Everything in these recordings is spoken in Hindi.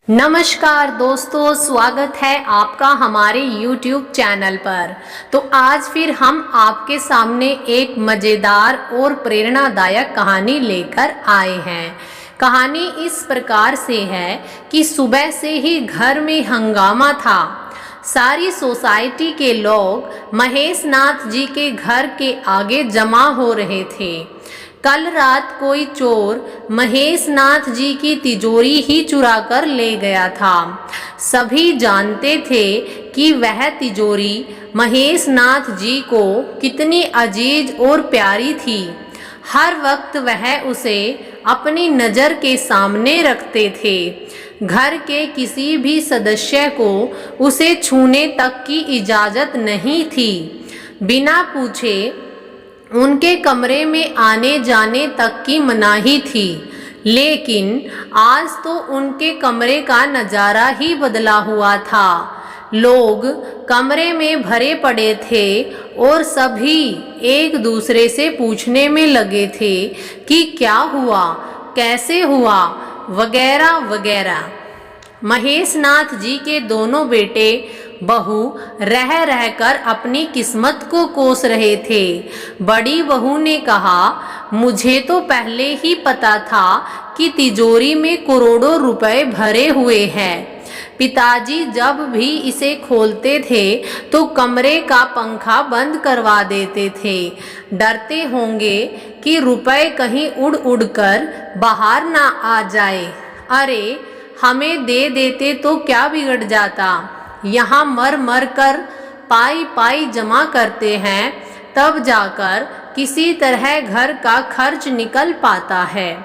नमस्कार दोस्तों, स्वागत है आपका हमारे YouTube चैनल पर। तो आज फिर हम आपके सामने एक मज़ेदार और प्रेरणादायक कहानी लेकर आए हैं। कहानी इस प्रकार से है कि सुबह से ही घर में हंगामा था। सारी सोसाइटी के लोग महेश नाथ जी के घर के आगे जमा हो रहे थे। कल रात कोई चोर महेश नाथ जी की तिजोरी ही चुरा कर ले गया था। सभी जानते थे कि वह तिजोरी महेश नाथ जी को कितनी अजीज और प्यारी थी। हर वक्त वह उसे अपनी नज़र के सामने रखते थे। घर के किसी भी सदस्य को उसे छूने तक की इजाज़त नहीं थी। बिना पूछे उनके कमरे में आने जाने तक की मनाही थी। लेकिन आज तो उनके कमरे का नज़ारा ही बदला हुआ था। लोग कमरे में भरे पड़े थे और सभी एक दूसरे से पूछने में लगे थे कि क्या हुआ, कैसे हुआ, वगैरह वगैरह। महेश नाथ जी के दोनों बेटे बहू रह रहकर अपनी किस्मत को कोस रहे थे। बड़ी बहू ने कहा, मुझे तो पहले ही पता था कि तिजोरी में करोड़ों रुपए भरे हुए हैं। पिताजी जब भी इसे खोलते थे तो कमरे का पंखा बंद करवा देते थे। डरते होंगे कि रुपए कहीं उड़ उड़ कर बाहर ना आ जाए। अरे हमें दे देते तो क्या बिगड़ जाता। यहाँ मर मर कर पाई पाई जमा करते हैं, तब जाकर किसी तरह घर का खर्च निकल पाता है।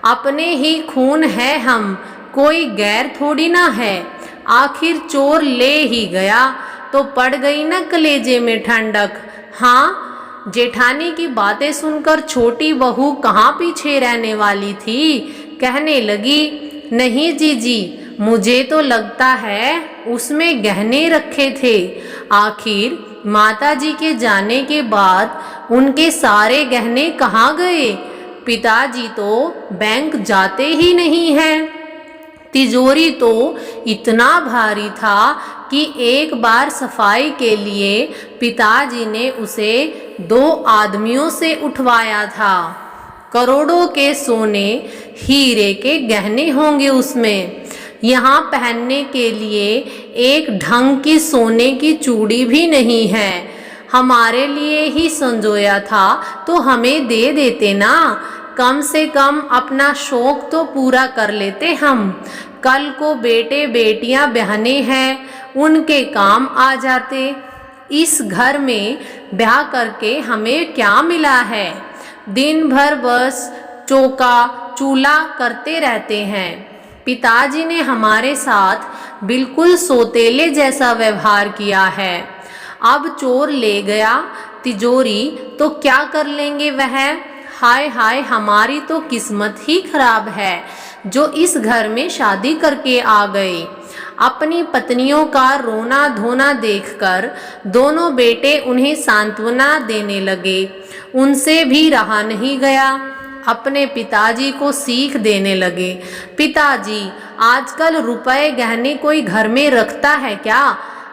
अपने ही खून है हम, कोई गैर थोड़ी ना है। आखिर चोर ले ही गया तो पड़ गई ना कलेजे में ठंडक। हाँ, जेठानी की बातें सुनकर छोटी बहू कहाँ पीछे रहने वाली थी। कहने लगी, नहीं जीजी, मुझे तो लगता है उसमें गहने रखे थे। आखिर माताजी के जाने के बाद उनके सारे गहने कहाँ गए। पिताजी तो बैंक जाते ही नहीं हैं। तिजोरी तो इतना भारी था कि एक बार सफाई के लिए पिताजी ने उसे 2 आदमियों से उठवाया था। करोड़ों के सोने हीरे के गहने होंगे उसमें। यहाँ पहनने के लिए एक ढंग की सोने की चूड़ी भी नहीं है। हमारे लिए ही संजोया था तो हमें दे देते ना। कम से कम अपना शौक तो पूरा कर लेते हम। कल को बेटे बेटियां बहने हैं, उनके काम आ जाते। इस घर में ब्याह करके हमें क्या मिला है। दिन भर बस चौका चूल्हा करते रहते हैं। पिताजी ने हमारे साथ बिल्कुल सौतेले जैसा व्यवहार किया है। अब चोर ले गया तिजोरी तो क्या कर लेंगे वह। हाय हाय, हमारी तो किस्मत ही खराब है जो इस घर में शादी करके आ गए। अपनी पत्नियों का रोना धोना देखकर दोनों बेटे उन्हें सांत्वना देने लगे। उनसे भी रहा नहीं गया, अपने पिताजी को सीख देने लगे। पिताजी, आजकल रुपए गहने कोई घर में रखता है क्या।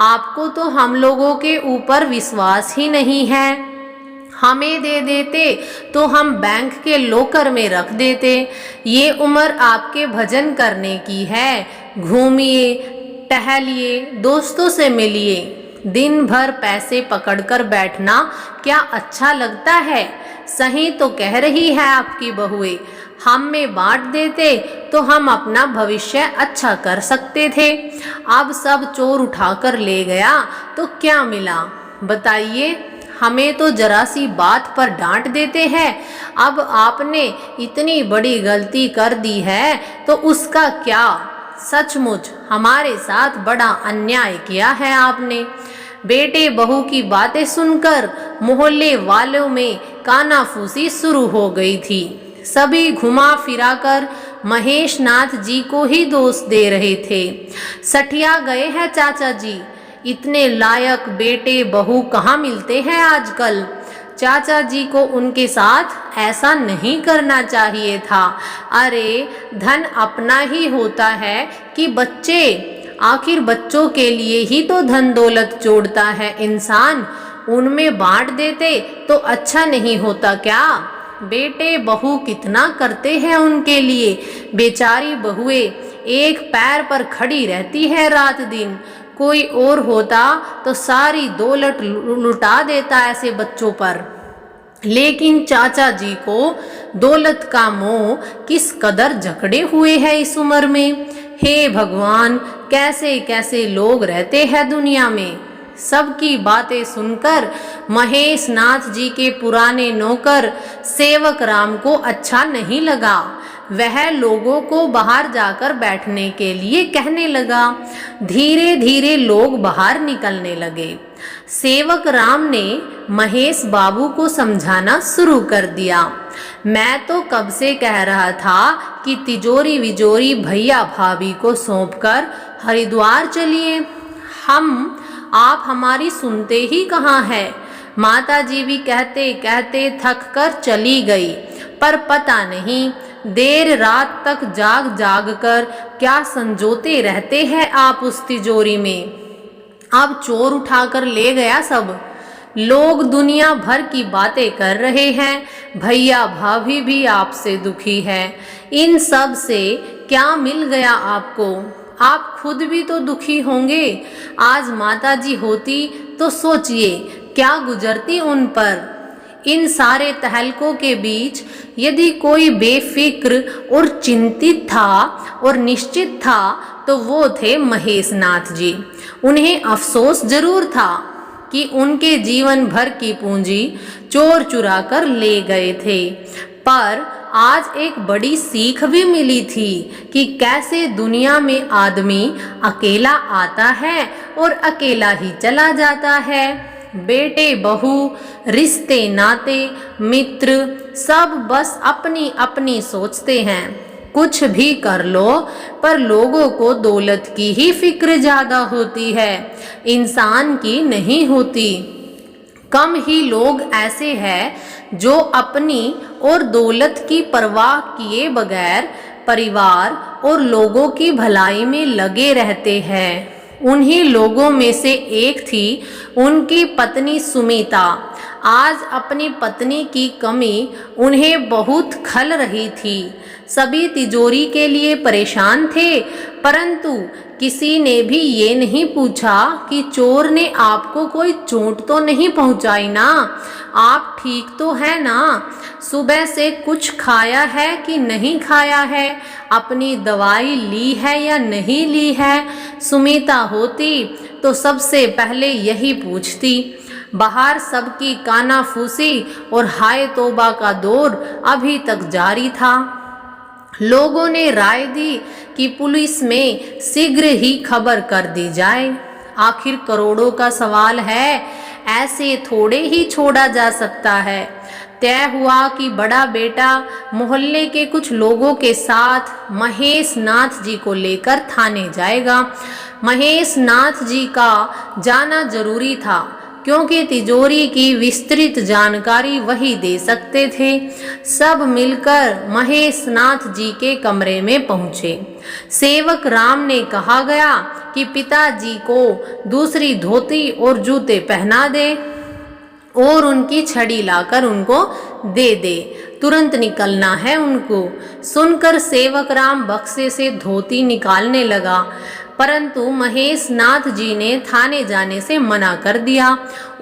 आपको तो हम लोगों के ऊपर विश्वास ही नहीं है। हमें दे देते तो हम बैंक के लॉकर में रख देते। ये उम्र आपके भजन करने की है। घूमिए, टहलिए, दोस्तों से मिलिए। दिन भर पैसे पकड़कर बैठना क्या अच्छा लगता है। सही तो कह रही है आपकी बहुएं। हम में बांट देते तो हम अपना भविष्य अच्छा कर सकते थे। अब सब चोर उठाकर ले गया तो क्या मिला बताइए। हमें तो जरा सी बात पर डांट देते हैं। अब आपने इतनी बड़ी गलती कर दी है तो उसका क्या। सचमुच हमारे साथ बड़ा अन्याय किया है आपने। बेटे बहू की बातें सुनकर मोहल्ले वालों में कानाफूसी शुरू हो गई थी। सभी घुमा फिराकर महेश नाथ जी को ही दोष दे रहे थे। सठिया गए हैं चाचा जी, इतने लायक बेटे बहू कहाँ मिलते हैं आजकल। चाचा जी को उनके साथ ऐसा नहीं करना चाहिए था। अरे धन अपना ही होता है कि बच्चे, आखिर बच्चों के लिए ही तो धन दौलत जोड़ता है इंसान, उनमें बांट देते तो अच्छा नहीं होता क्या? बेटे बहू कितना करते हैं उनके लिए, बेचारी बहुएं एक पैर पर खड़ी रहती है रात दिन। कोई और होता तो सारी दौलत लुटा देता ऐसे बच्चों पर, लेकिन चाचा जी को दौलत का मोह किस कदर जकड़े हुए है इस उम्र में। हे भगवान, कैसे कैसे लोग रहते हैं दुनिया में। सबकी बातें सुनकर महेश नाथ जी के पुराने नौकर सेवक राम को अच्छा नहीं लगा। वह लोगों को बाहर जाकर बैठने के लिए कहने लगा। धीरे धीरे लोग बाहर निकलने लगे। सेवक राम ने महेश बाबू को समझाना शुरू कर दिया। मैं तो कब से कह रहा था कि तिजोरी विजोरी भैया भाभी को सौंपकर हरिद्वार चलिए। आप हमारी सुनते ही कहाँ है। माता जी भी कहते कहते थक कर चली गई, पर पता नहीं देर रात तक जाग जाग कर क्या संजोते रहते हैं आप उस तिजोरी में। अब चोर उठाकर ले गया सब। लोग दुनिया भर की बातें कर रहे हैं, भैया भाभी भी आपसे दुखी है। इन सब से क्या मिल गया आपको? आप खुद भी तो दुखी होंगे। आज माता जी होती तो सोचिए क्या गुजरती उन पर। इन सारे तहलकों के बीच यदि कोई बेफिक्र और चिंतित था और निश्चित था तो वो थे महेश नाथ जी। उन्हें अफसोस जरूर था कि उनके जीवन भर की पूंजी चोर चुरा कर ले गए थे, पर आज एक बड़ी सीख भी मिली थी कि कैसे दुनिया में आदमी अकेला आता है और अकेला ही चला जाता है। बेटे बहू, रिश्ते नाते, मित्र सब बस अपनी अपनी सोचते हैं। कुछ भी कर लो, पर लोगों को दौलत की ही फिक्र ज्यादा होती है, इंसान की नहीं होती। कम ही लोग ऐसे हैं जो अपनी और दौलत की परवाह किए बगैर परिवार और लोगों की भलाई में लगे रहते हैं। उन्हीं लोगों में से एक थी उनकी पत्नी सुमिता। आज अपनी पत्नी की कमी उन्हें बहुत खल रही थी। सभी तिजोरी के लिए परेशान थे, परंतु किसी ने भी ये नहीं पूछा कि चोर ने आपको कोई चोट तो नहीं पहुंचाई ना, आप ठीक तो हैं ना, सुबह से कुछ खाया है कि नहीं खाया है, अपनी दवाई ली है या नहीं ली है। सुमिता होती तो सबसे पहले यही पूछती। बाहर सबकी कानाफूसी और हाय तौबा का दौर अभी तक जारी था। लोगों ने राय दी कि पुलिस में शीघ्र ही खबर कर दी जाए। आखिर करोड़ों का सवाल है, ऐसे थोड़े ही छोड़ा जा सकता है। तय हुआ कि बड़ा बेटा मोहल्ले के कुछ लोगों के साथ महेश नाथ जी को लेकर थाने जाएगा। महेश नाथ जी का जाना जरूरी था, क्योंकि तिजोरी की विस्तृत जानकारी वही दे सकते थे। सब मिलकर महेश नाथ जी के कमरे में पहुंचे। सेवक राम ने कहा गया कि पिताजी को दूसरी धोती और जूते पहना दे और उनकी छड़ी लाकर उनको दे दे, तुरंत निकलना है उनको। सुनकर सेवक राम बक्से से धोती निकालने लगा, परंतु महेश नाथ जी ने थाने जाने से मना कर दिया।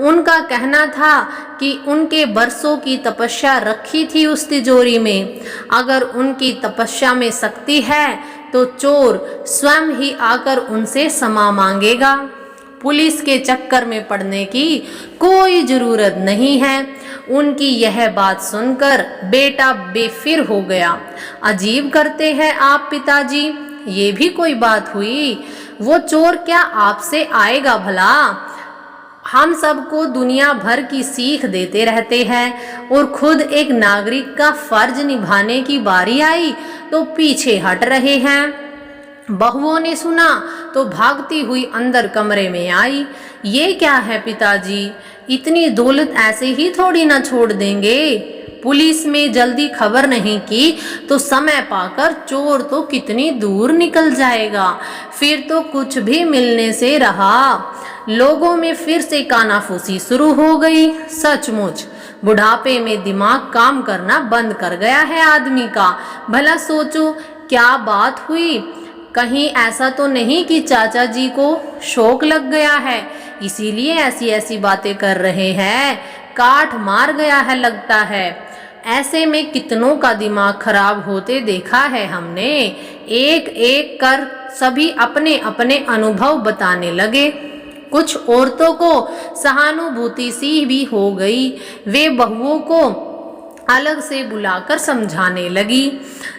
उनका कहना था कि उनके बरसों की तपस्या रखी थी उस तिजोरी में, अगर उनकी तपस्या में शक्ति है तो चोर स्वयं ही आकर उनसे क्षमा मांगेगा। पुलिस के चक्कर में पड़ने की कोई जरूरत नहीं है। उनकी यह बात सुनकर बेटा बेफिर हो गया। अजीब करते हैं आप पिताजी, ये भी कोई बात हुई? वो चोर क्या आपसे आएगा भला? हम सबको दुनिया भर की सीख देते रहते हैं और खुद एक नागरिक का फर्ज निभाने की बारी आई तो पीछे हट रहे हैं। बहुओं ने सुना तो भागती हुई अंदर कमरे में आई। ये क्या है पिताजी, इतनी दौलत ऐसे ही थोड़ी ना छोड़ देंगे। पुलिस में जल्दी खबर नहीं की तो समय पाकर चोर तो कितनी दूर निकल जाएगा, फिर तो कुछ भी मिलने से रहा। लोगों में फिर से कानाफूसी शुरू हो गई। सचमुच बुढ़ापे में दिमाग काम करना बंद कर गया है आदमी का। भला सोचो क्या बात हुई, कहीं ऐसा तो नहीं कि चाचा जी को शौक लग गया है इसीलिए ऐसी ऐसी बातें कर रहे हैं। काठ मार गया है लगता है। ऐसे में कितनों का दिमाग खराब होते देखा है हमने। एक एक कर सभी अपने अपने अनुभव बताने लगे। कुछ औरतों को सहानुभूति सी भी हो गई। वे बहुओं को अलग से बुलाकर समझाने लगी,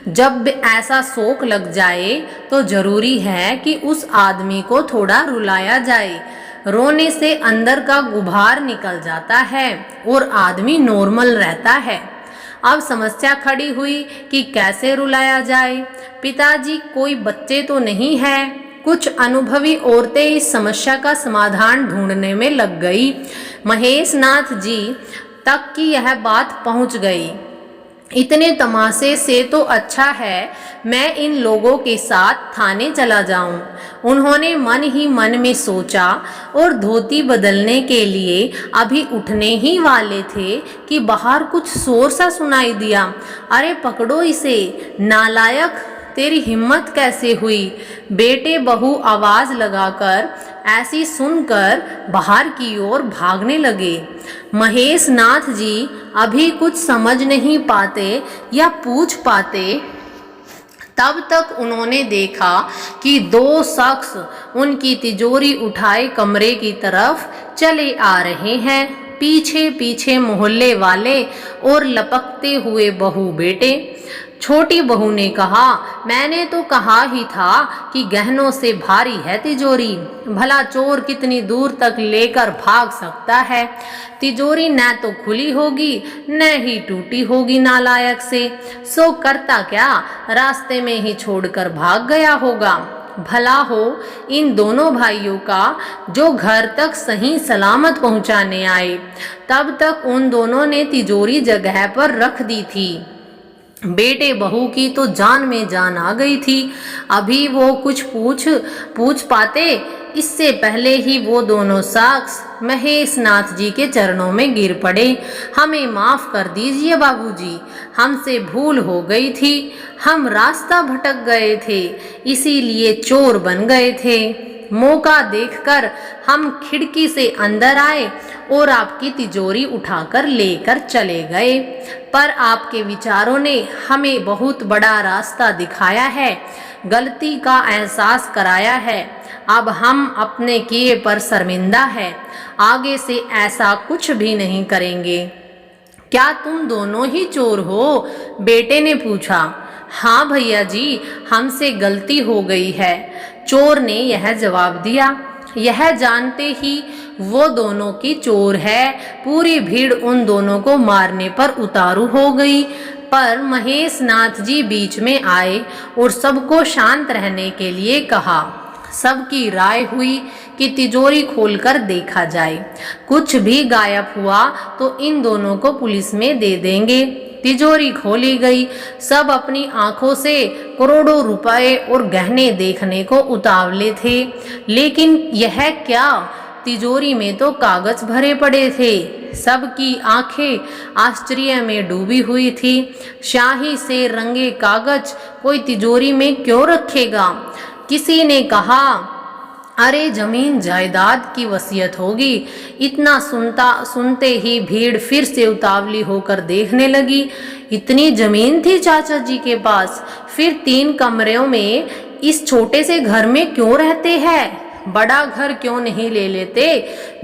जब ऐसा शौक लग जाए तो जरूरी है कि उस आदमी को थोड़ा रुलाया जाए। रोने से अंदर का गुबार निकल जाता है और आदमी नॉर्मल रहता है। अब समस्या खड़ी हुई कि कैसे रुलाया जाए। पिताजी कोई बच्चे तो नहीं है। कुछ अनुभवी औरतें इस समस्या का समाधान ढूंढने में लग गई। महेश नाथ जी तक की यह बात पहुंच गई। इतने तमाशे से तो अच्छा है मैं इन लोगों के साथ थाने चला जाऊं। उन्होंने मन ही मन में सोचा और धोती बदलने के लिए अभी उठने ही वाले थे कि बाहर कुछ शोर सा सुनाई दिया। अरे पकड़ो इसे, नालायक, तेरी हिम्मत कैसे हुई। बेटे बहू आवाज लगाकर ऐसी सुनकर बाहर की ओर भागने लगे। महेश नाथ जी अभी कुछ समझ नहीं पाते या पूछ पाते, तब तक उन्होंने देखा कि दो शख्स उनकी तिजोरी उठाए कमरे की तरफ चले आ रहे हैं। पीछे पीछे मोहल्ले वाले और लपकते हुए बहू बेटे। छोटी बहू ने कहा, मैंने तो कहा ही था कि गहनों से भारी है तिजोरी। भला चोर कितनी दूर तक लेकर भाग सकता है। तिजोरी न तो खुली होगी न ही टूटी होगी नालायक से। सो करता क्या, रास्ते में ही छोड़कर भाग गया होगा। भला हो इन दोनों भाइयों का जो घर तक सही सलामत पहुंचाने आए। तब तक उन दोनों ने तिजोरी जगह पर रख दी थी। बेटे बहू की तो जान में जान आ गई थी। अभी वो कुछ पूछ पाते इससे पहले ही वो दोनों शख्स महेश नाथ जी के चरणों में गिर पड़े। हमें माफ कर दीजिए बाबूजी, हमसे भूल हो गई थी। हम रास्ता भटक गए थे, इसीलिए चोर बन गए थे। मौका देखकर हम खिड़की से अंदर आए और आपकी तिजोरी उठाकर लेकर चले गए। पर आपके विचारों ने हमें बहुत बड़ा रास्ता दिखाया है, गलती का एहसास कराया है। अब हम अपने किए पर शर्मिंदा है, आगे से ऐसा कुछ भी नहीं करेंगे। क्या तुम दोनों ही चोर हो? बेटे ने पूछा। हाँ भैया जी, हमसे गलती हो गई है, चोर ने यह जवाब दिया। यह जानते ही वो दोनों की चोर है। पूरी भीड़ उन दोनों को मारने पर उतारू हो गई, पर महेश नाथ जी बीच में आए और सबको शांत रहने के लिए कहा। सबकी राय हुई कि तिजोरी खोलकर देखा जाए। कुछ भी गायब हुआ तो इन दोनों को पुलिस में दे देंगे। तिजोरी खोली गई। सब अपनी आंखों से करोड़ों रुपए और गहने देखने को उतावले थे, लेकिन यह क्या, तिजोरी में तो कागज भरे पड़े थे। सबकी आंखें आश्चर्य में डूबी हुई थी। शाही से रंगे कागज कोई तिजोरी में क्यों रखेगा? किसी ने कहा, अरे जमीन जायदाद की वसीयत होगी। इतना सुनते ही भीड़ फिर से उतावली होकर देखने लगी। इतनी जमीन थी चाचा जी के पास, फिर 3 कमरों में इस छोटे से घर में क्यों रहते हैं? बड़ा घर क्यों नहीं ले लेते?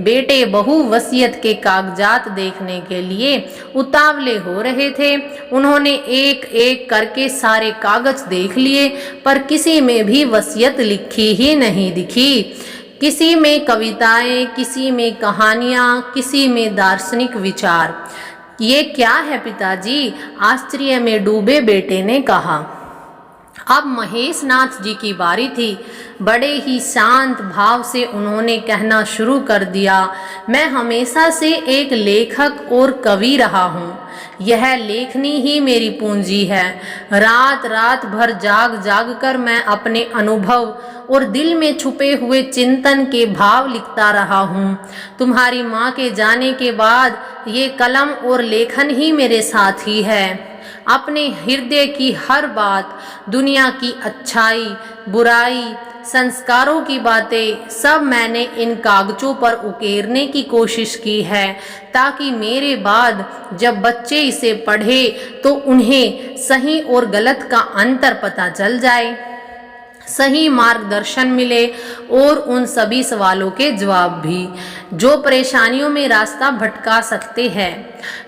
बेटे बहू वसीयत के कागजात देखने के लिए उतावले हो रहे थे। उन्होंने एक एक करके सारे कागज देख लिए, पर किसी में भी वसीयत लिखी ही नहीं दिखी। किसी में कविताएं, किसी में कहानियां, किसी में दार्शनिक विचार। ये क्या है पिताजी? आश्चर्य में डूबे बेटे ने कहा। अब महेश नाथ जी की बारी थी। बड़े ही शांत भाव से उन्होंने कहना शुरू कर दिया, मैं हमेशा से एक लेखक और कवि रहा हूँ। यह लेखनी ही मेरी पूंजी है। रात रात भर जाग जाग कर मैं अपने अनुभव और दिल में छुपे हुए चिंतन के भाव लिखता रहा हूँ। तुम्हारी माँ के जाने के बाद ये कलम और लेखन ही मेरे साथी है। अपने हृदय की हर बात, दुनिया की अच्छाई बुराई, संस्कारों की बातें सब मैंने इन कागजों पर उकेरने की कोशिश की है, ताकि मेरे बाद जब बच्चे इसे पढ़े तो उन्हें सही और गलत का अंतर पता चल जाए, सही मार्गदर्शन मिले और उन सभी सवालों के जवाब भी जो परेशानियों में रास्ता भटका सकते हैं।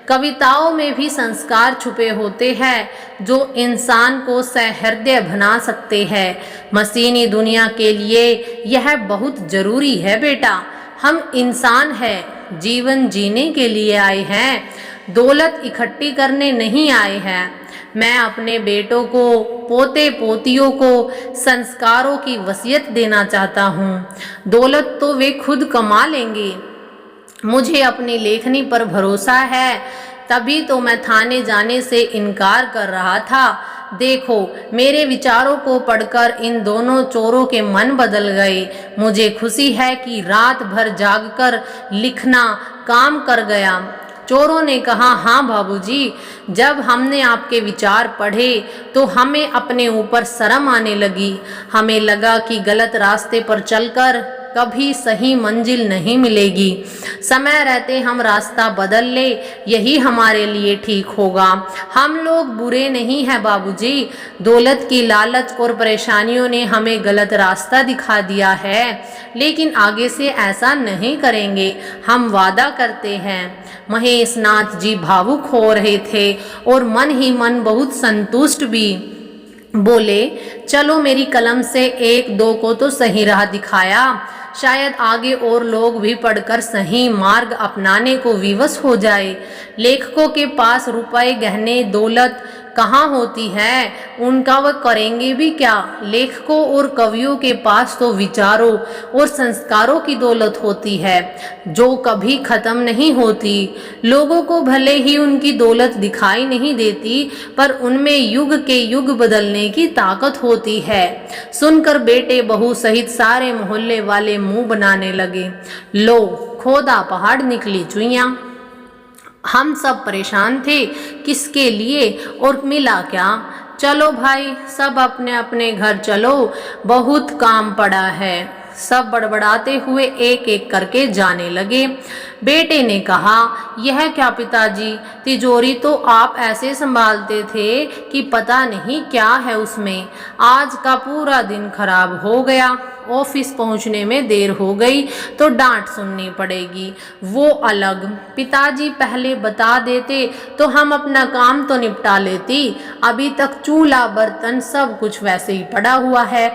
कविताओं में भी संस्कार छुपे होते हैं जो इंसान को सहृदय बना सकते हैं। मशीनी दुनिया के लिए यह बहुत जरूरी है बेटा। हम इंसान हैं, जीवन जीने के लिए आए हैं, दौलत इकट्ठी करने नहीं आए हैं। मैं अपने बेटों को, पोते पोतियों को संस्कारों की वसीयत देना चाहता हूँ। दौलत तो वे खुद कमा लेंगे, मुझे अपनी लेखनी पर भरोसा है। तभी तो मैं थाने जाने से इनकार कर रहा था। देखो, मेरे विचारों को पढ़कर इन दोनों चोरों के मन बदल गए। मुझे खुशी है कि रात भर जागकर लिखना काम कर गया। चोरों ने कहा, हाँ बाबूजी, जब हमने आपके विचार पढ़े तो हमें अपने ऊपर शर्म आने लगी। हमें लगा कि गलत रास्ते पर चलकर कभी सही मंजिल नहीं मिलेगी। समय रहते हम रास्ता बदल ले, यही हमारे लिए ठीक होगा। हम लोग बुरे नहीं हैं बाबूजी। दौलत की लालच और परेशानियों ने हमें गलत रास्ता दिखा दिया है, लेकिन आगे से ऐसा नहीं करेंगे, हम वादा करते हैं। महेश नाथ जी भावुक हो रहे थे और मन ही मन बहुत संतुष्ट भी। बोले, चलो मेरी कलम से एक दो को तो सही राह दिखाया, शायद आगे और लोग भी पढ़कर सही मार्ग अपनाने को विवश हो जाए। लेखकों के पास रुपए, गहने, दौलत कहाँ होती है, उनका वह करेंगे भी क्या। लेखकों और कवियों के पास तो विचारों और संस्कारों की दौलत होती है जो कभी खत्म नहीं होती। लोगों को भले ही उनकी दौलत दिखाई नहीं देती, पर उनमें युग के युग बदलने की ताकत होती है। सुनकर बेटे बहू सहित सारे मोहल्ले वाले मुंह बनाने लगे। लो, खोदा पहाड़ निकली चुईयां। हम सब परेशान थे, किसके लिए और मिला क्या। चलो भाई, सब अपने अपने घर चलो, बहुत काम पड़ा है। सब बड़बड़ाते हुए एक एक करके जाने लगे। बेटे ने कहा, यह क्या पिताजी, तिजोरी तो आप ऐसे संभालते थे कि पता नहीं क्या है उसमें। आज का पूरा दिन खराब हो गया। ऑफिस पहुंचने में देर हो गई तो डांट सुननी पड़ेगी, वो अलग। पिताजी पहले बता देते तो हम अपना काम तो निपटा लेती। अभी तक चूल्हा बर्तन सब कुछ वैसे ही पड़ा हुआ है।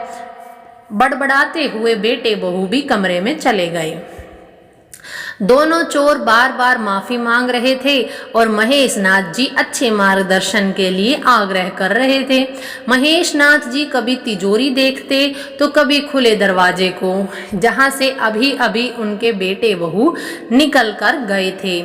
बड़बड़ाते हुए बेटे बहू भी कमरे में चले गए। दोनों चोर बार बार माफी मांग रहे थे और महेश नाथ जी अच्छे मार्गदर्शन के लिए आग्रह कर रहे थे। महेश नाथ जी कभी तिजोरी देखते तो कभी खुले दरवाजे को, जहां से अभी अभी उनके बेटे बहू निकल कर गए थे।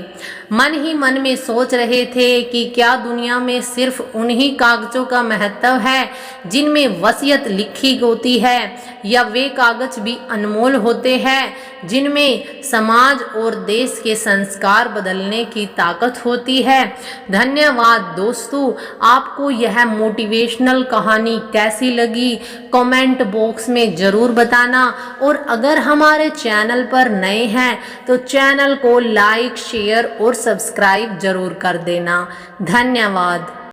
मन ही मन में सोच रहे थे कि क्या दुनिया में सिर्फ उन्हीं कागजों का महत्व है जिनमें वसीयत लिखी होती है, या वे कागज भी अनमोल होते हैं जिनमें समाज और देश के संस्कार बदलने की ताकत होती है। धन्यवाद दोस्तों, आपको यह मोटिवेशनल कहानी कैसी लगी कमेंट बॉक्स में ज़रूर बताना, और अगर हमारे चैनल पर नए हैं तो चैनल को लाइक, शेयर और सब्सक्राइब जरूर कर देना। धन्यवाद।